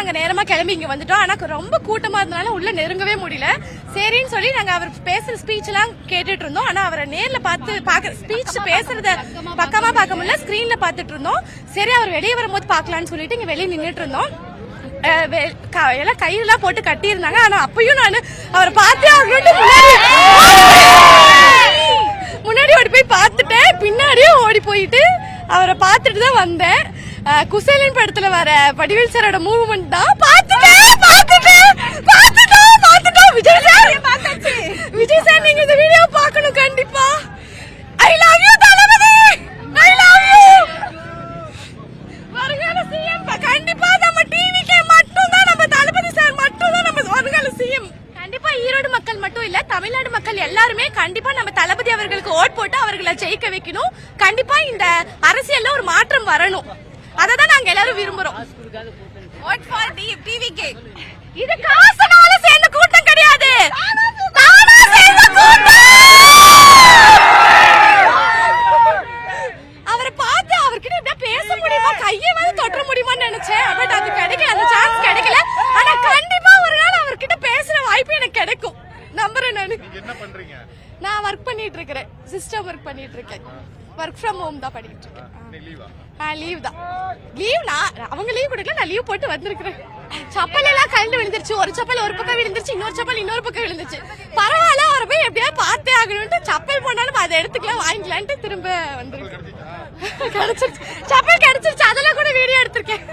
நாங்க நேரமா கிளம்பி இங்க வந்துட்டோம். ஆனா ரொம்ப கூட்டமா இருந்தனால உள்ள நெருங்கவே முடியல. சரின்னு சொல்லி நாங்க அவர் பேசுற ஸ்பீச் எல்லாம் கேட்டுட்டு இருந்தோம். ஆனா அவரை நேர்ல பார்த்து ஸ்பீச் பேசுறத பக்கமா பார்க்க முடியல, ஸ்கிரீன்ல பாத்துட்டு இருந்தோம். சரி அவர் வெளியே வரும்போது பாக்கலாம்னு சொல்லிட்டு இங்க வெளியே நின்றுட்டு இருந்தோம். எல்லாம் கையெல்லாம் போட்டு கட்டி இருந்தாங்க. ஆனா அப்பயும் நான் அவரை பார்த்தே முன்னாடி ஓடி போய் பார்த்துட்டேன். பின்னாடியே ஓடி போயிட்டு அவரை பார்த்துட்டு தான் வந்தேன். குசேலன் படத்துல வர வடிவேல் சாரோட மூவ்மெண்ட் தான். விஜய் சார் நீங்க இந்த வீடியோ பார்க்கணும் கண்டிப்பா. I love you Thalapathy, I love you. வருங்கால சிஎம் கண்டிப்பா நம்ம டிவிக்கு மட்டும் தான், நம்ம தளபதி சார் மட்டும் தான் நம்ம வருங்கால சிஎம். கண்டிப்பா ஈரோடு மக்கள் மட்டும் இல்ல, தமிழ்நாடு மக்கள் எல்லாருமே கண்டிப்பா நம்ம தளபதி அவர்களுக்கு ஓட் போட்டு அவர்களை ஜெயிக்க வைக்கணும். கண்டிப்பா இந்த அரசியல்ல ஒரு மாற்றம் வரணும். அததான் நாங்க எல்லாரும் விரும்புறோம். Vote for TVK. இது காசுனால சேர்ந்த கூட்டம் கிடையாது, தானா சேர்ந்த கூட்டம். அவரை பார்த்து அவர்கிட்ட இப்படி பேச முடியுமா, கையை வந்து தொட்ட முடியுமான்னு நினைச்சேன். பட் அது கிடைக்கல, அந்த சான்ஸ் கிடைக்கல. ஆனா கண்டிப்பா ஒரு நாள் அவர்கிட்ட பேசுற வாய்ப்பு எனக்கு கிடைக்கும் நம்புறேன். என்ன பண்றீங்க? நான் ஒர்க் பண்ணிட்டு இருக்கேன், சிஸ்டம் ஒர்க் பண்ணிட்டு இருக்கேன். ஒர்க் ஃப்ரம் ஹோம் தான் பண்ணிட்டு இருக்கேன். லீவ் தான். அவங்க லீவ் கொடுக்கல, நான் லீவ் போட்டு வந்திருக்கிறேன். சப்பல் எல்லாம் கழண்டு விழுந்துருச்சு. ஒரு சப்பல் ஒரு பக்கம் விழுந்துருச்சு, இன்னொரு சப்பல் இன்னொரு பக்கம் விழுந்துச்சு. பரவாயில்ல, அவரை போய் எப்படியாவது பார்த்தே ஆகணும்ட்டு சப்பல் போனாலும் அதை எடுத்துக்கலாம் வாங்கிக்கலான்ட்டு திரும்ப வந்துருக்கேன். கிடைச்சிருச்சு, சப்பல் கிடைச்சிருச்சு. அதெல்லாம் கூட வீடியோ எடுத்திருக்கேன்.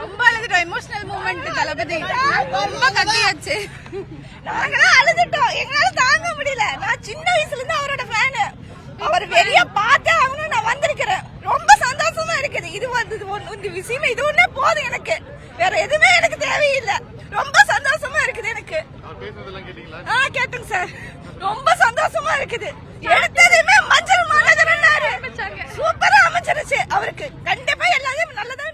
ரொம்ப அழுதுட்டோம். எமோஷனல் மூமெண்ட் தளபதி ரொம்ப கத்தியாச்சு. நாங்களாம் அழுதுட்டோம், எங்களால தாங்க முடியல. நான் சின்ன வயசுல இருந்து அவரோட ஃபேனு. அவர் வெளிய பார்த்தே ஆகணும், நான் வந்திருக்கிறேன். ரொம்ப சந்தோஷமா இருக்குது. இது வந்து இந்த விஷயம் இது ஒண்ணே போதும் எனக்கு, வேற எதுவுமே எனக்கு தேவையில்லை. ரொம்ப சந்தோஷமா இருக்குது எனக்கு. கேட்டுங்க சார், ரொம்ப சந்தோஷமா இருக்குது. எடுத்ததுமே மஞ்சள் மாலை சூப்பரா அமைச்சிருச்சு. அவருக்கு கண்டிப்பா எல்லாத்தையும் நல்லதா